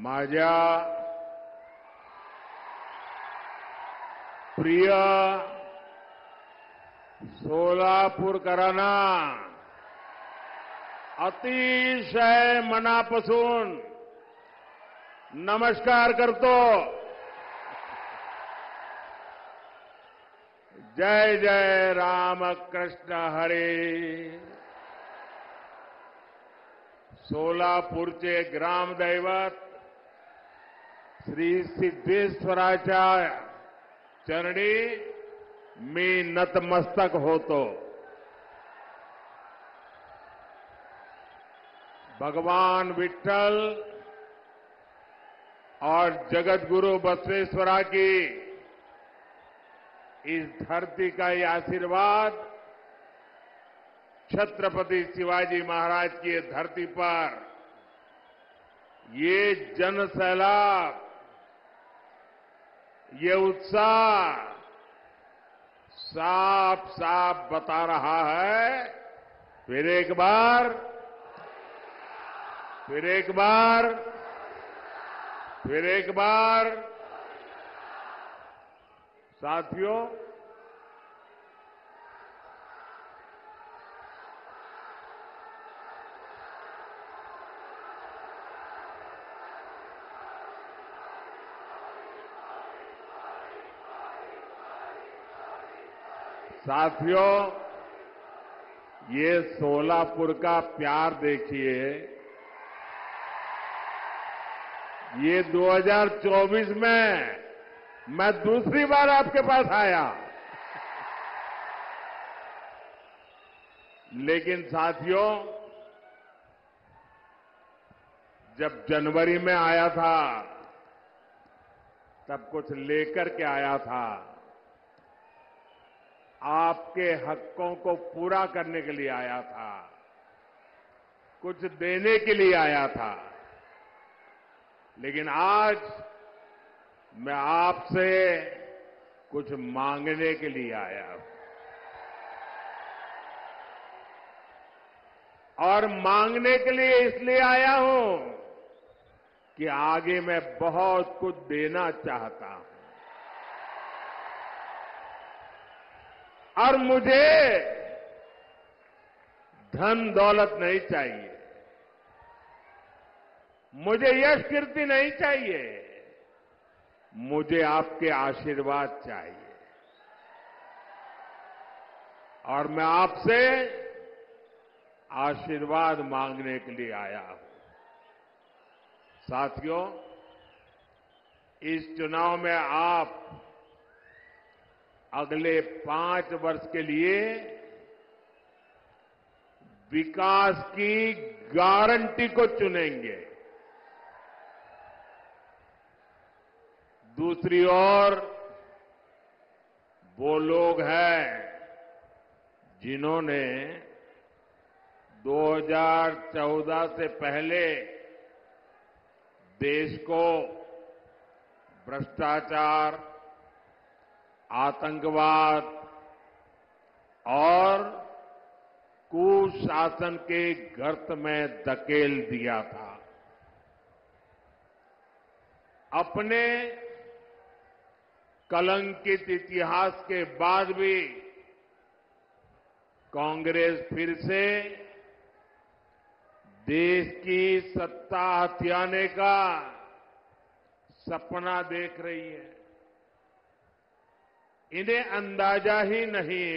माझ्या प्रिय सोलापूरकरांना अतिशय मनापासून नमस्कार करतो. जय जय रामकृष्ण हरी. सोलापूरचे ग्रामदैवत श्री सिद्धेश्वराच्या चरणी मी नतमस्तक होतो. भगवान विठ्ठल और जगतगुरु बसवेश्वरा की इस धरती का ये आशीर्वाद छत्रपति शिवाजी महाराज की ये धरती पर ये जन सैलाब, ये उत्साह साफ साफ बता रहा है. फिर एक बार साथियों, ये सोलापुर का प्यार देखिए. ये 2024 में मैं दूसरी बार आपके पास आया, लेकिन साथियों, जब जनवरी में आया था तब कुछ लेकर के आया था. आपके हकों को पूरा करने के लिए आया था, कुछ देने के लिए आया था. लेकिन आज मैं आपसे कुछ मांगने के लिए आया हूं. और मांगने के लिए इसलिए आया हूं कि आगे मैं बहुत कुछ देना चाहता हूं. और मुझे धन दौलत नहीं चाहिए, मुझे यश कीर्ति नहीं चाहिए, मुझे आपके आशीर्वाद चाहिए. और मैं आपसे आशीर्वाद मांगने के लिए आया हूं. साथियों, इस चुनाव में आप अगले 5 वर्ष के लिए विकास की गारंटी को चुनेंगे. दूसरी ओर वो लोग हैं जिन्होंने 2014 से पहले देश को भ्रष्टाचार, आतंकवाद और कुशासन के गर्त में धकेल दिया था. अपने कलंकित इतिहास के बाद भी कांग्रेस फिर से देश की सत्ता हथियाने का सपना देख रही है. इन्हें अंदाजा ही नहीं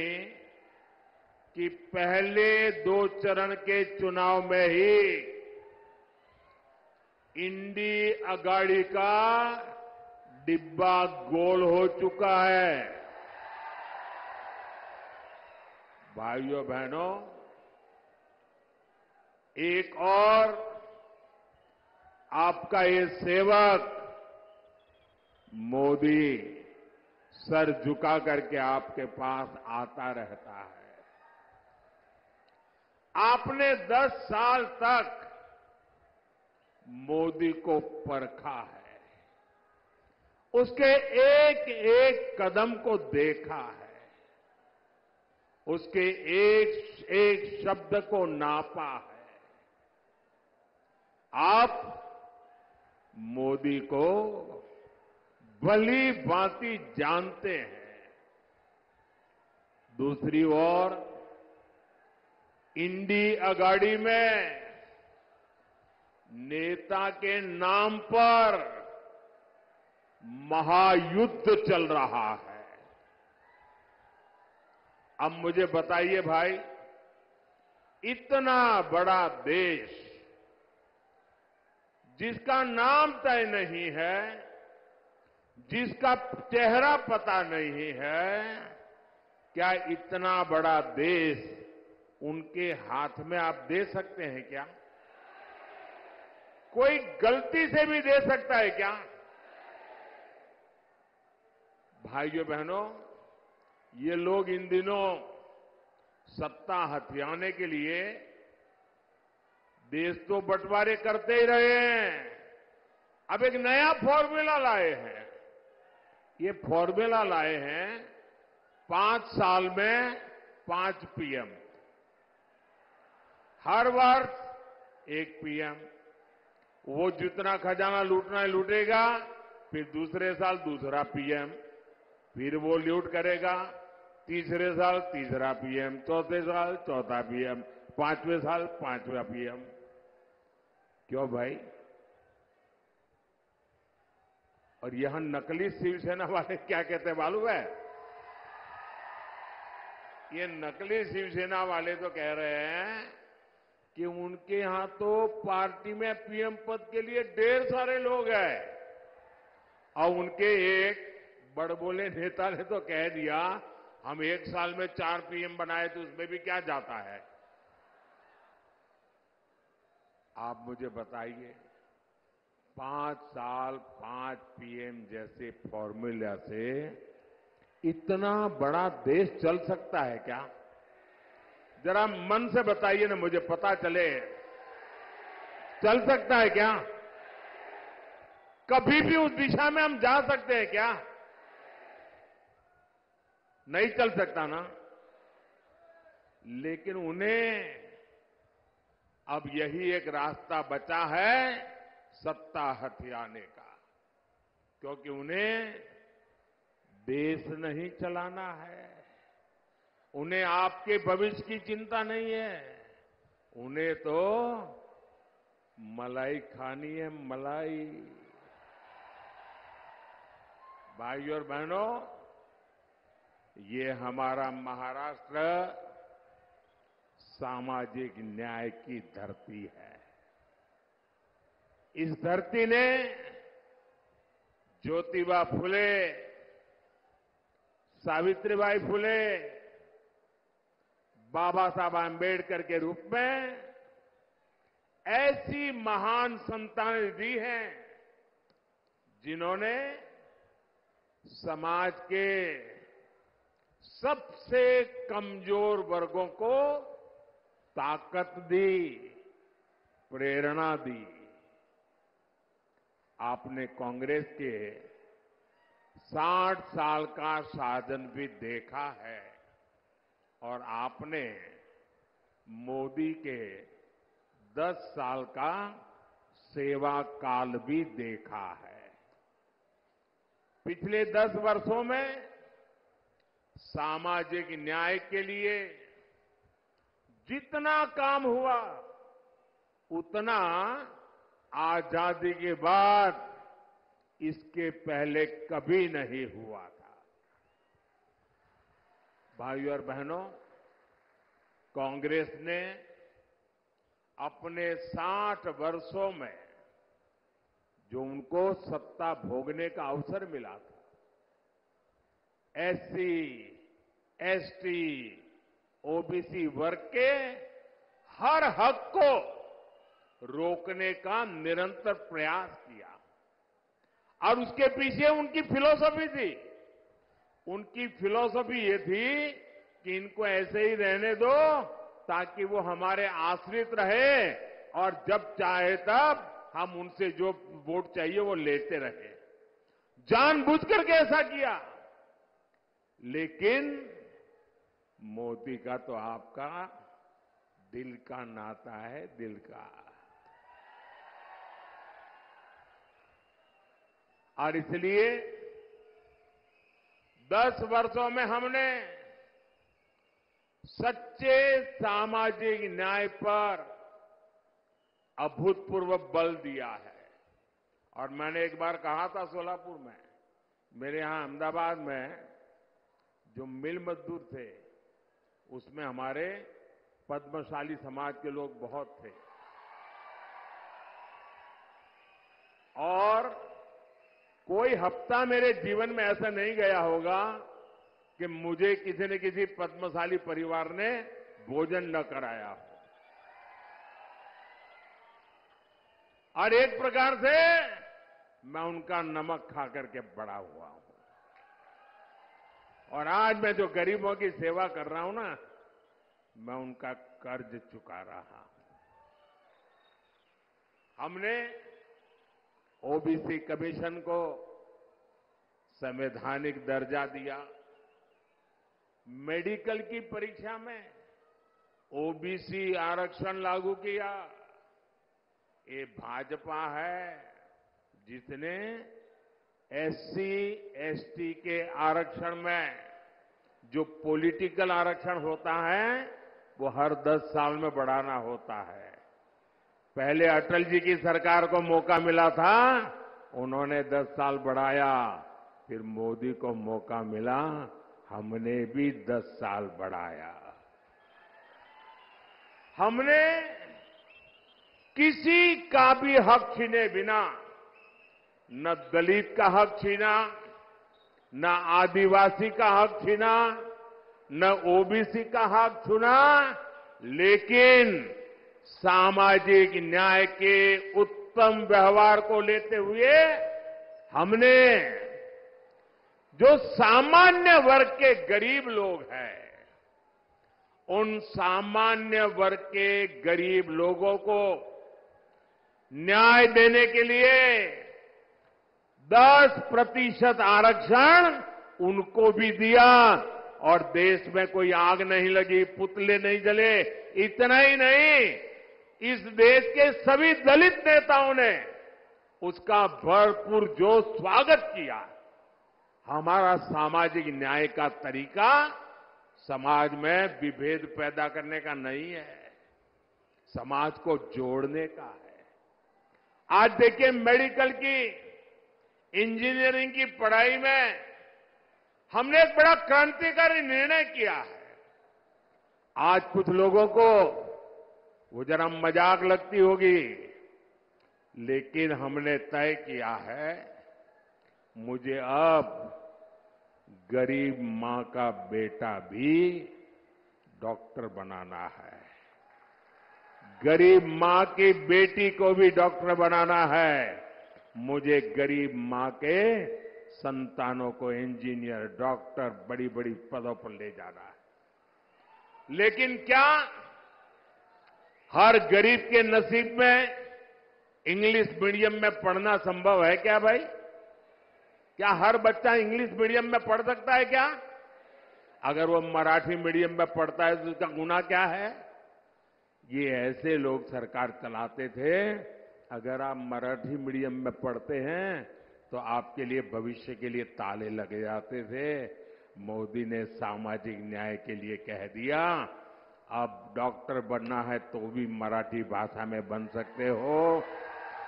कि पहले 2 चरण के चुनाव में ही इंडी अगाड़ी का डिब्बा गोल हो चुका है. भाइयों बहनों, एक और आपका ये सेवक मोदी सर झुका करके आपके पास आता रहता है. आपने 10 साल तक मोदी को परखा है, उसके एक एक कदम को देखा है, उसके एक एक शब्द को नापा है. आप मोदी को भली भांति जानते हैं। दूसरी ओर इंडी अगाड़ी में नेता के नाम पर महायुद्ध चल रहा है। अब मुझे बताइए भाई, इतना बड़ा देश जिसका नाम तय नहीं है, जिसका चेहरा पता नहीं है, क्या इतना बड़ा देश उनके हाथ में आप दे सकते हैं क्या? कोई गलती से भी दे सकता है क्या? भाइयों बहनों, ये लोग इन दिनों सत्ता हथियाने के लिए देश तो बंटवारे करते ही रहे हैं। अब एक नया फॉर्मूला लाए हैं। ये फॉर्मूला लाए हैं 5 साल में 5 पीएम, हर वर्ष 1 पीएम। वो जितना खजाना लूटना है लूटेगा, फिर दूसरे साल दूसरा पीएम, फिर वो लूट करेगा, तीसरे साल तीसरा पीएम, चौथे साल चौथा पीएम, 5वें साल 5वां पीएम। क्यों भाई? और यहां नकली शिवसेना वाले क्या कहते हैं मालूम है? ये नकली शिवसेना वाले तो कह रहे हैं कि उनके यहां तो पार्टी में पीएम पद के लिए ढेर सारे लोग हैं। और उनके एक बड़बोले नेता ने तो कह दिया, हम 1 साल में 4 पीएम बनाए तो उसमें भी क्या जाता है? आप मुझे बताइए, 5 साल 5 पीएम जैसे फॉर्मूला से इतना बड़ा देश चल सकता है क्या? जरा मन से बताइए ना, मुझे पता चले। चल सकता है क्या? कभी भी उस दिशा में हम जा सकते हैं क्या? नहीं चल सकता ना। लेकिन उन्हें अब यही एक रास्ता बचा है सत्ता हथियाने का, क्योंकि उन्हें देश नहीं चलाना है, उन्हें आपके भविष्य की चिंता नहीं है, उन्हें तो मलाई खानी है, मलाई। भाइयों और बहनों, ये हमारा महाराष्ट्र सामाजिक न्याय की धरती है। इस धरती ने ज्योतिबा फुले, सावित्रीबाई फुले, बाबा साहब आंबेडकर के रूप में ऐसी महान संतानें दी हैं जिन्होंने समाज के सबसे कमजोर वर्गों को ताकत दी, प्रेरणा दी। आपने कांग्रेस के 60 साल का शासन भी देखा है और आपने मोदी के 10 साल का सेवा काल भी देखा है। पिछले 10 वर्षों में सामाजिक न्याय के लिए जितना काम हुआ, उतना आजादी के बाद इसके पहले कभी नहीं हुआ था। भाइयों और बहनों, कांग्रेस ने अपने 60 वर्षों में जो उनको सत्ता भोगने का अवसर मिला था, एससी, एसटी, ओबीसी वर्ग के हर हक को रोकने का निरंतर प्रयास किया। और उसके पीछे उनकी फिलॉसफी थी। उनकी फिलॉसफी ये थी कि इनको ऐसे ही रहने दो ताकि वो हमारे आश्रित रहे और जब चाहे तब हम उनसे जो वोट चाहिए वो लेते रहे। जानबूझ करके ऐसा किया। लेकिन मोदी का तो आपका दिल का नाता है, दिल का। और इसलिए 10 वर्षों में हमने सच्चे सामाजिक न्याय पर अभूतपूर्व बल दिया है। और मैंने एक बार कहा था सोलापुर में, मेरे यहां अहमदाबाद में जो मिल मजदूर थे उसमें हमारे पद्मशाली समाज के लोग बहुत थे और कोई हफ्ता मेरे जीवन में ऐसा नहीं गया होगा कि मुझे किसी न किसी पद्मशाली परिवार ने भोजन न कराया हो। और एक प्रकार से मैं उनका नमक खा करके बड़ा हुआ हूं। और आज मैं जो गरीबों की सेवा कर रहा हूं ना, मैं उनका कर्ज चुका रहा हूं। हमने ओबीसी कमीशन को संवैधानिक दर्जा दिया। मेडिकल की परीक्षा में ओबीसी आरक्षण लागू किया। ये भाजपा है जिसने एससी एसटी के आरक्षण में जो पॉलिटिकल आरक्षण होता है वो हर 10 साल में बढ़ाना होता है। पहले अटल जी की सरकार को मौका मिला था, उन्होंने 10 साल बढ़ाया। फिर मोदी को मौका मिला, हमने भी 10 साल बढ़ाया। हमने किसी का भी हक छीने बिना न दलित का हक छीना, न आदिवासी का हक छीना, न ओबीसी का हक छीना, लेकिन सामाजिक न्याय के उत्तम व्यवहार को लेते हुए हमने जो सामान्य वर्ग के गरीब लोग हैं, उन सामान्य वर्ग के गरीब लोगों को न्याय देने के लिए 10% आरक्षण उनको भी दिया। और देश में कोई आग नहीं लगी, पुतले नहीं जले। इतना ही नहीं, इस देश के सभी दलित नेताओं ने उसका भरपूर जोश स्वागत किया। हमारा सामाजिक न्याय का तरीका समाज में विभेद पैदा करने का नहीं है, समाज को जोड़ने का है। आज देखिए, मेडिकल की, इंजीनियरिंग की पढ़ाई में हमने एक बड़ा क्रांतिकारी निर्णय किया है। आज कुछ लोगों को वो जरा मजाक लगती होगी, लेकिन हमने तय किया है, मुझे अब गरीब मां का बेटा भी डॉक्टर बनाना है, गरीब मां की बेटी को भी डॉक्टर बनाना है, मुझे गरीब मां के संतानों को इंजीनियर, डॉक्टर, बड़ी बड़ी पदों पर ले जाना है। लेकिन क्या हर गरीब के नसीब में इंग्लिश मीडियम में पढ़ना संभव है क्या भाई? क्या हर बच्चा इंग्लिश मीडियम में पढ़ सकता है क्या? अगर वो मराठी मीडियम में पढ़ता है तो उसका गुनाह क्या है? ये ऐसे लोग सरकार चलाते थे। अगर आप मराठी मीडियम में पढ़ते हैं तो आपके लिए भविष्य के लिए ताले लगे जाते थे। मोदी ने सामाजिक न्याय के लिए कह दिया, अब डॉक्टर बनना है तो भी मराठी भाषा में बन सकते हो,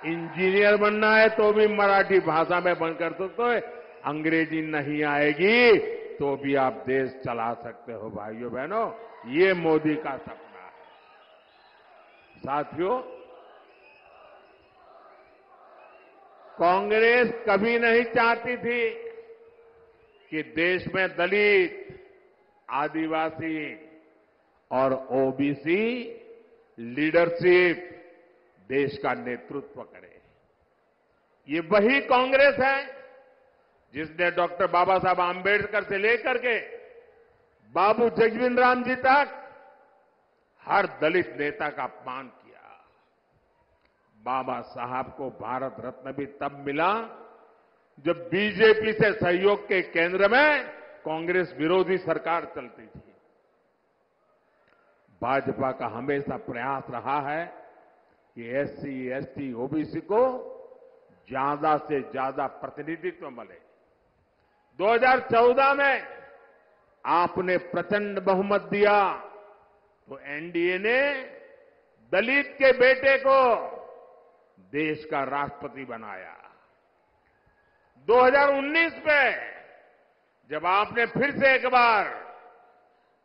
इंजीनियर बनना है तो भी मराठी भाषा में बन कर सकते हो, अंग्रेजी नहीं आएगी तो भी आप देश चला सकते हो। भाइयों बहनों, ये मोदी का सपना है। साथियों, कांग्रेस कभी नहीं चाहती थी कि देश में दलित, आदिवासी और ओबीसी लीडरशिप देश का नेतृत्व करे। ये वही कांग्रेस है जिसने डॉक्टर बाबा साहब आंबेडकर से लेकर के बाबू जगजीवन राम जी तक हर दलित नेता का अपमान किया। बाबा साहब को भारत रत्न भी तब मिला जब बीजेपी से सहयोग के केंद्र में कांग्रेस विरोधी सरकार चलती थी। भाजपा का हमेशा प्रयास रहा है कि एससी, एसटी, ओबीसी को ज्यादा से ज्यादा प्रतिनिधित्व मिले। 2014 में आपने प्रचंड बहुमत दिया तो एनडीए ने दलित के बेटे को देश का राष्ट्रपति बनाया। 2019 में जब आपने फिर से एक बार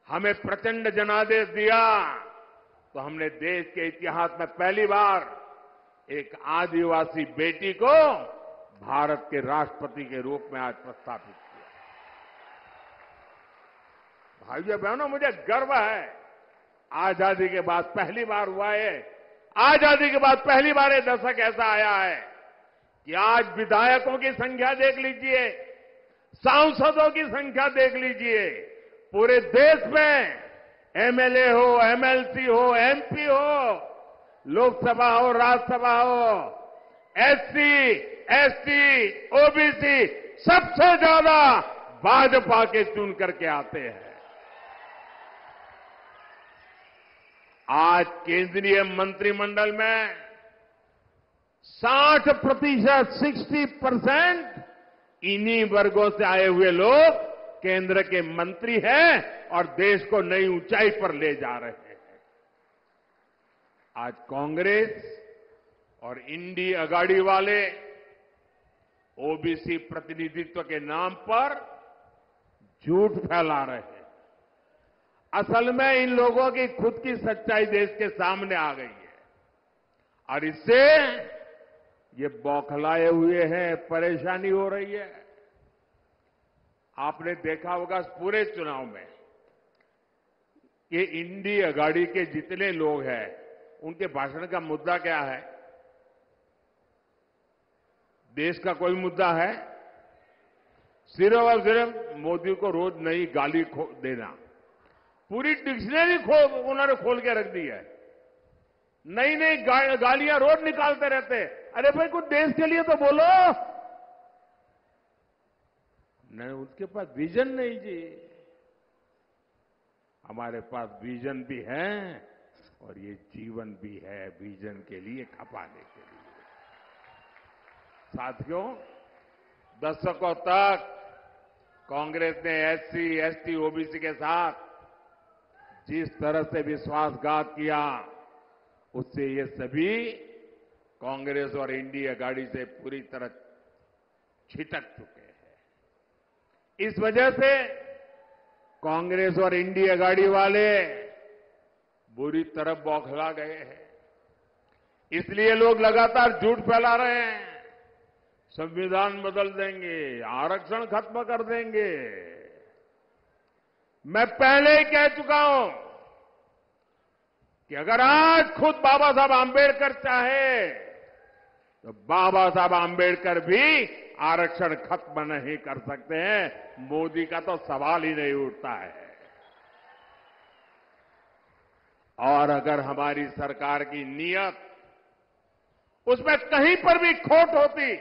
हमें प्रचंड जनादेश दिया तो हमने देश के इतिहास में पहली बार एक आदिवासी बेटी को भारत के राष्ट्रपति के रूप में आज प्रस्थापित किया। भाइयों बहनों, मुझे गर्व है, आजादी के बाद पहली बार हुआ है। आजादी के बाद पहली बार ये दशक ऐसा आया है कि आज विधायकों की संख्या देख लीजिए, सांसदों की संख्या देख लीजिए, पूरे देश में एमएलए हो, एमएलसी हो, एमपी हो, लोकसभा हो, राज्यसभा हो, एससी, एसटी, ओबीसी सबसे ज्यादा भाजपा के चुन करके आते हैं। आज केंद्रीय मंत्रिमंडल में 60%, 60% इन्हीं वर्गों से आए हुए लोग केंद्र के मंत्री हैं और देश को नई ऊंचाई पर ले जा रहे हैं। आज कांग्रेस और इंडी अगाड़ी वाले ओबीसी प्रतिनिधित्व के नाम पर झूठ फैला रहे हैं। असल में इन लोगों की खुद की सच्चाई देश के सामने आ गई है और इससे ये बौखलाए हुए हैं, परेशानी हो रही है। आपने देखा होगा पूरे चुनाव में कि इंडी अगाड़ी के जितने लोग हैं उनके भाषण का मुद्दा क्या है? देश का कोई मुद्दा है? सिर्फ और सिर्फ मोदी को रोज नई गाली देना। पूरी डिक्शनरी उन्होंने खोल के रख दी है। नई नई गालियां रोज निकालते रहते। अरे भाई कुछ देश के लिए तो बोलो। नहीं, उसके पास विजन नहीं जी। हमारे पास विजन भी है और ये जीवन भी है विजन के लिए खपाने के लिए। साथियों, दशकों तक कांग्रेस ने एससी, एसटी, ओबीसी के साथ जिस तरह से विश्वासघात किया उससे ये सभी कांग्रेस और इंडी अगाड़ी से पूरी तरह छिटक चुके हैं। इस वजह से कांग्रेस और इंडी अगाड़ी वाले बुरी तरह बौखला गए हैं। इसलिए लोग लगातार झूठ फैला रहे हैं। संविधान बदल देंगे, आरक्षण खत्म कर देंगे। मैं पहले ही कह चुका हूं कि अगर आज खुद बाबा साहब आंबेडकर चाहे तो बाबा साहब आंबेडकर भी आरक्षण खत्म नहीं कर सकते हैं। मोदी का तो सवाल ही नहीं उठता है। और अगर हमारी सरकार की नीयत उसमें कहीं पर भी खोट होती,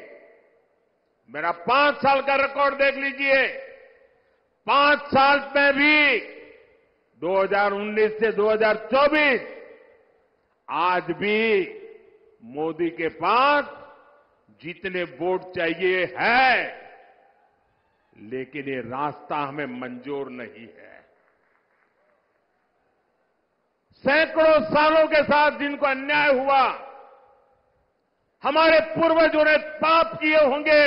मेरा 5 साल का रिकॉर्ड देख लीजिए, 5 साल में भी 2019 से 2024 आज भी मोदी के पास जितने वोट चाहिए है, लेकिन ये रास्ता हमें मंजूर नहीं है। सैकड़ों सालों के साथ जिनको अन्याय हुआ, हमारे पूर्वजों ने पाप किए होंगे,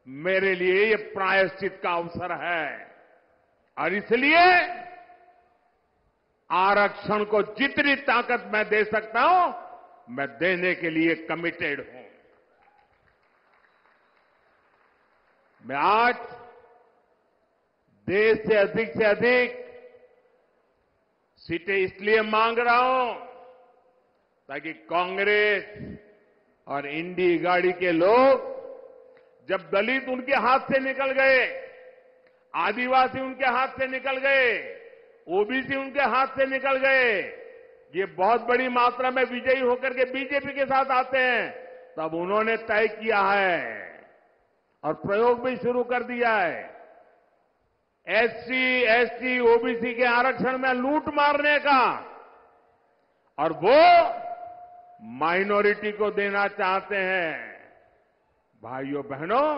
मेरे लिए ये प्रायश्चित का अवसर है और इसलिए आरक्षण को जितनी ताकत मैं दे सकता हूं, मैं देने के लिए कमिटेड हूं। मैं आज देश से अधिक सीटें इसलिए मांग रहा हूं ताकि कांग्रेस और इंडी गाड़ी के लोग, जब दलित उनके हाथ से निकल गए, आदिवासी उनके हाथ से निकल गए, ओबीसी उनके हाथ से निकल गए, ये बहुत बड़ी मात्रा में विजयी होकर के बीजेपी के साथ आते हैं, तब उन्होंने तय किया है और प्रयोग भी शुरू कर दिया है, एससी, एसटी, ओबीसी के आरक्षण में लूट मारने का, और वो माइनॉरिटी को देना चाहते हैं। भाइयों बहनों,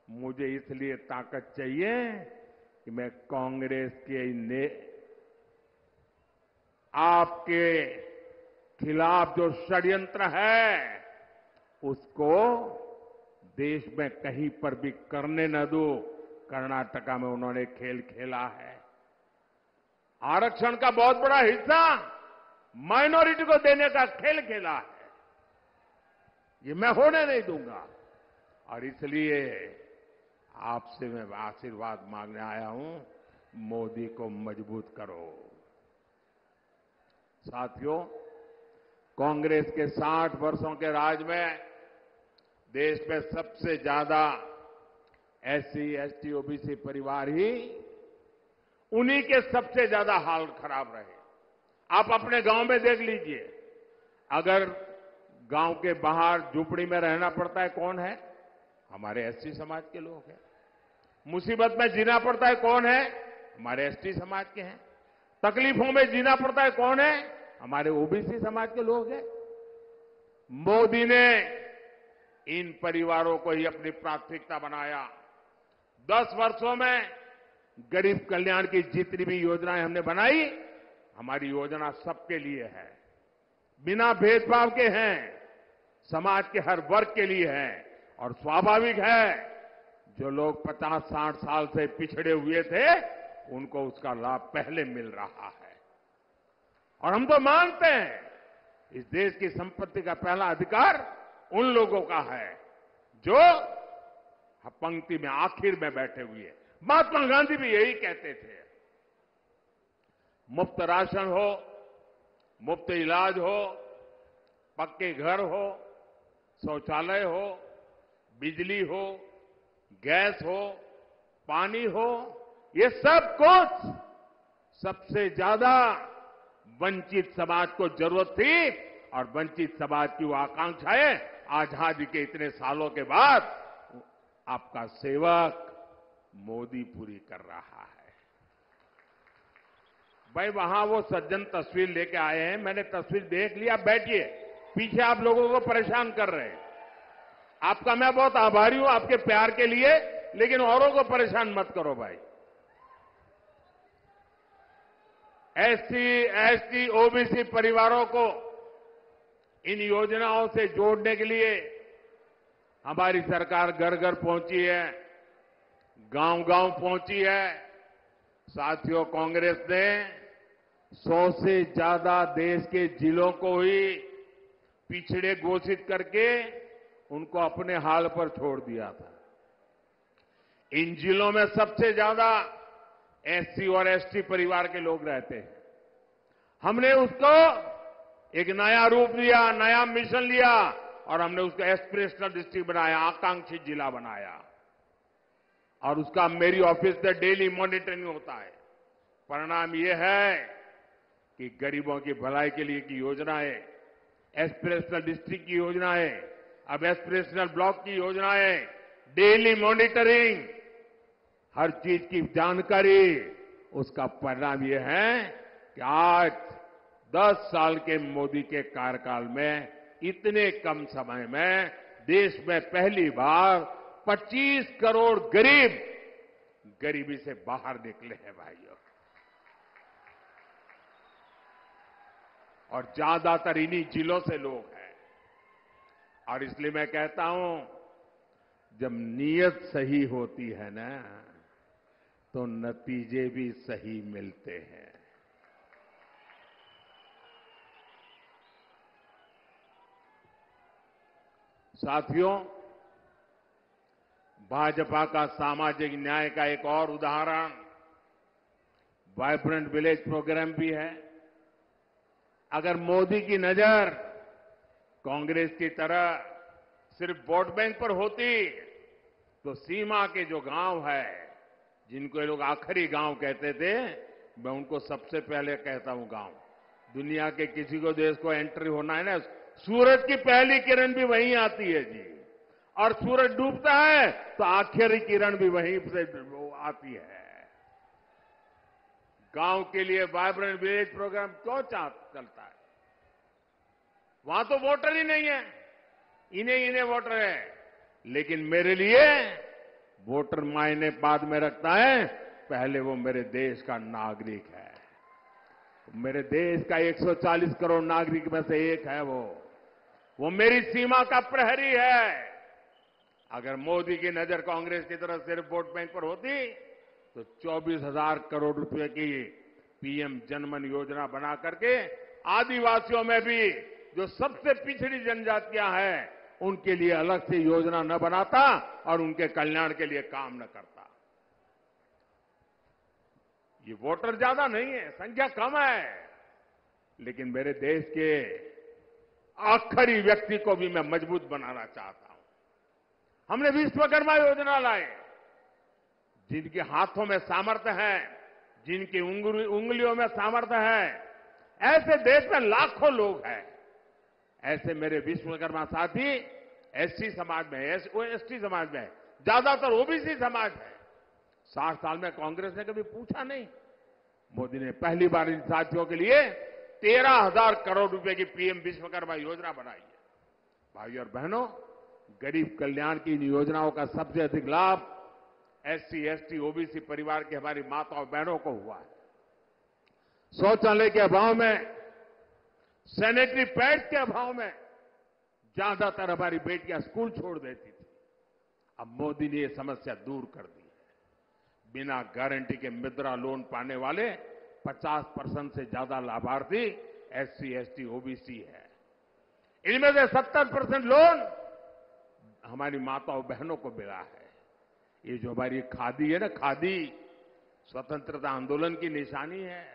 मुझे इसलिए ताकत चाहिए कि मैं कांग्रेस के आपके खिलाफ जो षड्यंत्र है उसको देश में कहीं पर भी करने न दो। कर्नाटका में उन्होंने खेल खेला है। आरक्षण का बहुत बड़ा हिस्सा माइनॉरिटी को देने का खेल खेला है। ये मैं होने नहीं दूंगा और इसलिए आपसे मैं आशीर्वाद मांगने आया हूं, मोदी को मजबूत करो। साथियों, कांग्रेस के 60 वर्षों के राज में देश में सबसे ज्यादा एससी, एसटी, ओबीसी परिवार ही उन्हीं के सबसे ज्यादा हाल खराब रहे। आप अपने गांव में देख लीजिए, अगर गांव के बाहर झुपड़ी में रहना पड़ता है कौन है? हमारे एससी समाज के लोग हैं। मुसीबत में जीना पड़ता है कौन है? हमारे एसटी समाज के हैं। तकलीफों में जीना पड़ता है कौन है? हमारे ओबीसी समाज के लोग हैं। मोदी ने इन परिवारों को ही अपनी प्राथमिकता बनाया। 10 वर्षों में गरीब कल्याण की जितनी भी योजनाएं हमने बनाई, हमारी योजना सबके लिए है, बिना भेदभाव के हैं, समाज के हर वर्ग के लिए है। और स्वाभाविक है, जो लोग 50-60 साल से पिछड़े हुए थे उनको उसका लाभ पहले मिल रहा है। और हम तो मानते हैं इस देश की संपत्ति का पहला अधिकार उन लोगों का है जो पंक्ति में आखिर में बैठे हुए। महात्मा गांधी भी यही कहते थे। मुफ्त राशन हो, मुफ्त इलाज हो, पक्के घर हो, शौचालय हो, बिजली हो, गैस हो, पानी हो, ये सब कुछ सबसे ज्यादा वंचित समाज को जरूरत थी और वंचित समाज की वो आकांक्षाएं आजादी के इतने सालों के बाद आपका सेवक मोदी पूरी कर रहा है। भाई वहां वो सज्जन तस्वीर लेके आए हैं, मैंने तस्वीर देख लिया। बैठिए, पीछे आप लोगों को परेशान कर रहे हैं। आपका मैं बहुत आभारी हूं आपके प्यार के लिए, लेकिन औरों को परेशान मत करो भाई। एससी, एसटी, ओबीसी परिवारों को इन योजनाओं से जोड़ने के लिए हमारी सरकार घर घर पहुंची है, गांव गांव पहुंची है। साथियों, कांग्रेस ने 100 से ज्यादा देश के जिलों को ही पिछड़े घोषित करके उनको अपने हाल पर छोड़ दिया था। इन जिलों में सबसे ज्यादा एससी और एसटी परिवार के लोग रहते हैं। हमने उसको एक नया रूप दिया, नया मिशन लिया और हमने उसको एस्पिरेशनल डिस्ट्रिक्ट बनाया, आकांक्षी जिला बनाया। और उसका मेरी ऑफिस से डेली मॉनिटरिंग होता है। परिणाम यह है कि गरीबों की भलाई के लिए की योजनाएं, एस्पिरेशनल डिस्ट्रिक्ट की योजनाएं, अब एस्पिरेशनल ब्लॉक की योजनाएं, डेली मॉनिटरिंग, हर चीज की जानकारी, उसका परिणाम यह है कि आज 10 साल के मोदी के कार्यकाल में इतने कम समय में देश में पहली बार 25 करोड़ गरीब गरीबी से बाहर निकले हैं भाइयों। और ज्यादातर इन्हीं जिलों से लोग हैं। और इसलिए मैं कहता हूं, जब नीयत सही होती है ना, तो नतीजे भी सही मिलते हैं। साथियों, भाजपा का सामाजिक न्याय का एक और उदाहरण वाइब्रेंट विलेज प्रोग्राम भी है। अगर मोदी की नजर कांग्रेस की तरह सिर्फ वोट बैंक पर होती तो सीमा के जो गांव है, जिनको ये लोग आखिरी गांव कहते थे, मैं उनको सबसे पहले कहता हूं गांव। दुनिया के किसी को देश को एंट्री होना है ना, सूरज की पहली किरण भी वहीं आती है जी। और सूरज डूबता है तो आखिरी किरण भी वहीं से आती है। गांव के लिए वाइब्रेंट विलेज प्रोग्राम क्यों चलता है? वहां तो वोटर ही नहीं है, इन्हें वोटर है। लेकिन मेरे लिए वोटर मायने बाद में रखता है, पहले वो मेरे देश का नागरिक है। मेरे देश का 140 करोड़ नागरिक में से एक है वो मेरी सीमा का प्रहरी है। अगर मोदी की नजर कांग्रेस की तरफ सिर्फ वोट बैंक पर होती तो 24,000 करोड़ रुपए की पीएम जनमन योजना बना करके आदिवासियों में भी जो सबसे पिछड़ी जनजातियां हैं उनके लिए अलग से योजना न बनाता और उनके कल्याण के लिए काम न करता। ये वोटर ज्यादा नहीं है, संख्या कम है, लेकिन मेरे देश के आखिरी व्यक्ति को भी मैं मजबूत बनाना चाहता हूं। हमने विश्वकर्मा योजना लाए, जिनके हाथों में सामर्थ्य है, जिनकी उंगलियों में सामर्थ्य है, ऐसे देश में लाखों लोग हैं। ऐसे मेरे विश्वकर्मा साथी एससी समाज में, एसटी समाज में, ज्यादातर ओबीसी समाज है। 60 साल में कांग्रेस ने कभी पूछा नहीं। मोदी ने पहली बार इन साथियों के लिए 13,000 करोड़ रुपए की पीएम विश्वकर्मा योजना बनाई है। भाइयों और बहनों, गरीब कल्याण की इन योजनाओं का सबसे अधिक लाभ एससी, एसटी, ओबीसी परिवार की हमारी माताओं बहनों को हुआ है। शौचालय के अभाव में, सैनिटरी पैड्स के अभाव में ज्यादातर हमारी बेटियां स्कूल छोड़ देती थी। अब मोदी ने यह समस्या दूर कर दी है। बिना गारंटी के मुद्रा लोन पाने वाले 50% से ज्यादा लाभार्थी एससी, एसटी, ओबीसी है। इनमें से 70% लोन हमारी माताओं बहनों को मिला है। ये जो हमारी खादी है ना, खादी स्वतंत्रता आंदोलन की निशानी है।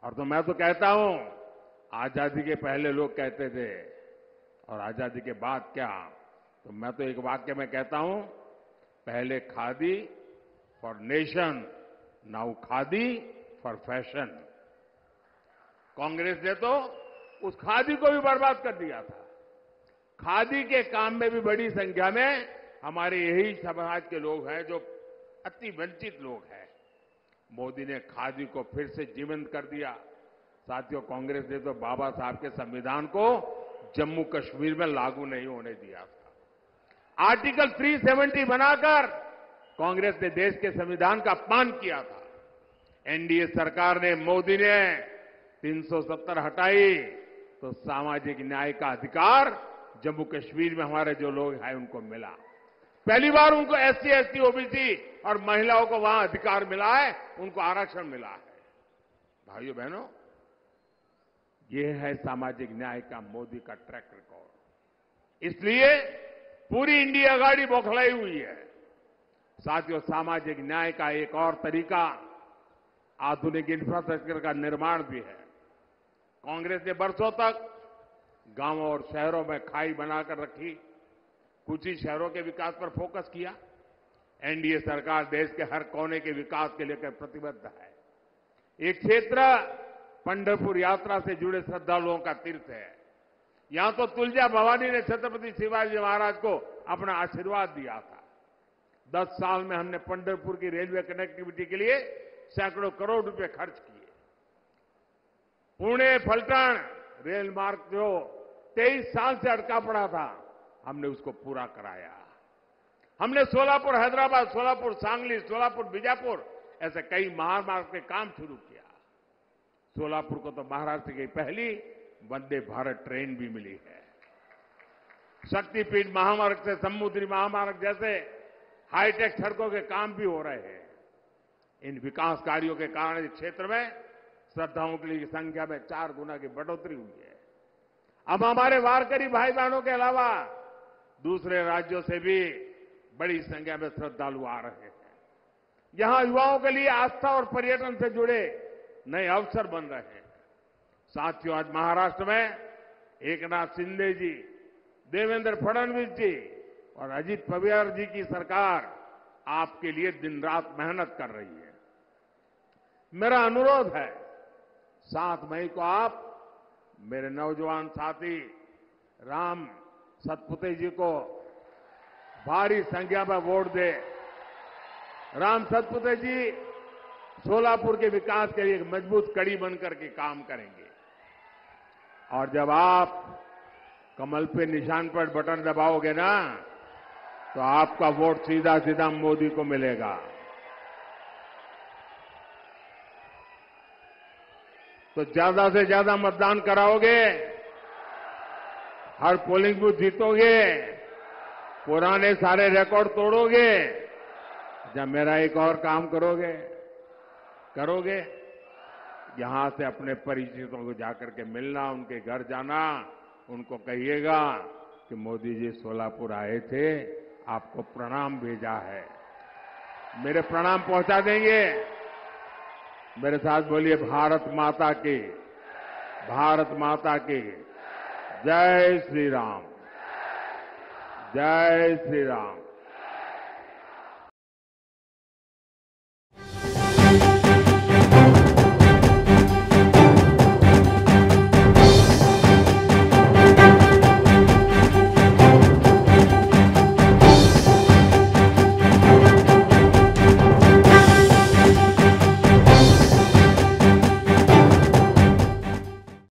और तो मैं तो कहता हूं, आजादी के पहले लोग कहते थे और आजादी के बाद क्या, तो मैं तो एक वाक्य में कहता हूं, पहले khadi for nation, now khadi for fashion. Congress ने तो उस खादी को भी बर्बाद कर दिया था। खादी के काम में भी बड़ी संख्या में हमारे यही समाज के लोग हैं जो अति वंचित लोग हैं। मोदी ने खादी को फिर से जीवंत कर दिया। साथियों, कांग्रेस ने तो बाबा साहब के संविधान को जम्मू कश्मीर में लागू नहीं होने दिया था। आर्टिकल 370 बनाकर कांग्रेस ने देश के संविधान का अपमान किया था। एनडीए सरकार ने, मोदी ने 370 हटाई तो सामाजिक न्याय का अधिकार जम्मू कश्मीर में हमारे जो लोग हैं उनको मिला। पहली बार उनको एससी, एसटी, ओबीसी और महिलाओं को वहां अधिकार मिला है, उनको आरक्षण मिला है। भाइयों बहनों, ये है सामाजिक न्याय का मोदी का ट्रैक रिकॉर्ड। इसलिए पूरी इंडिया आघाड़ी बौखलाई हुई है। साथियों, सामाजिक न्याय का एक और तरीका आधुनिक इंफ्रास्ट्रक्चर का निर्माण भी है। कांग्रेस ने बरसों तक गांवों और शहरों में खाई बनाकर रखी, कुछ ही शहरों के विकास पर फोकस किया। एनडीए सरकार देश के हर कोने के विकास के लेकर प्रतिबद्ध है। एक क्षेत्र पंढरपुर यात्रा से जुड़े श्रद्धालुओं का तीर्थ है। यहां तो तुलजा भवानी ने छत्रपति शिवाजी महाराज को अपना आशीर्वाद दिया था। 10 साल में हमने पंढरपुर की रेलवे कनेक्टिविटी के लिए सैकड़ों करोड़ रुपए खर्च किए। पुणे फलटण रेल मार्ग जो 23 साल से अटका पड़ा था, हमने उसको पूरा कराया। हमने सोलापुर हैदराबाद, सोलापुर सांगली, सोलापुर बीजापुर ऐसे कई महामार्ग के काम शुरू किया। सोलापुर को तो महाराष्ट्र की पहली वंदे भारत ट्रेन भी मिली है। शक्तिपीठ महामार्ग से समुद्री महामार्ग जैसे हाईटेक सड़कों के काम भी हो रहे हैं। इन विकास कार्यों के कारण इस क्षेत्र में श्रद्धालुओं की संख्या में 4 गुना की बढ़ोतरी हुई है। अब हमारे वारकरी भाई बहनों के अलावा दूसरे राज्यों से भी बड़ी संख्या में श्रद्धालु आ रहे हैं। यहां युवाओं के लिए आस्था और पर्यटन से जुड़े नए अवसर बन रहे हैं। साथियों, आज महाराष्ट्र में एकनाथ शिंदे जी, देवेंद्र फडणवीस जी और अजित पवार जी की सरकार आपके लिए दिन रात मेहनत कर रही है। मेरा अनुरोध है, 7 मई को आप मेरे नौजवान साथी राम सतपुते जी को भारी संख्या में वोट दे। राम सतपुते जी सोलापुर के विकास के लिए एक मजबूत कड़ी बनकर के काम करेंगे। और जब आप कमल पे निशान पर बटन दबाओगे ना, तो आपका वोट सीधा सीधा मोदी को मिलेगा। तो ज्यादा से ज्यादा मतदान कराओगे, हर पोलिंग बूथ जीतोगे, पुराने सारे रिकॉर्ड तोड़ोगे, जब मेरा एक और काम करोगे, यहां से अपने परिचितों को जाकर के मिलना, उनके घर जाना, उनको कहिएगा कि मोदी जी सोलापुर आए थे, आपको प्रणाम भेजा है। मेरे प्रणाम पहुंचा देंगे। मेरे साथ बोलिए, भारत माता की, भारत माता की जय श्री राम, जय श्री राम।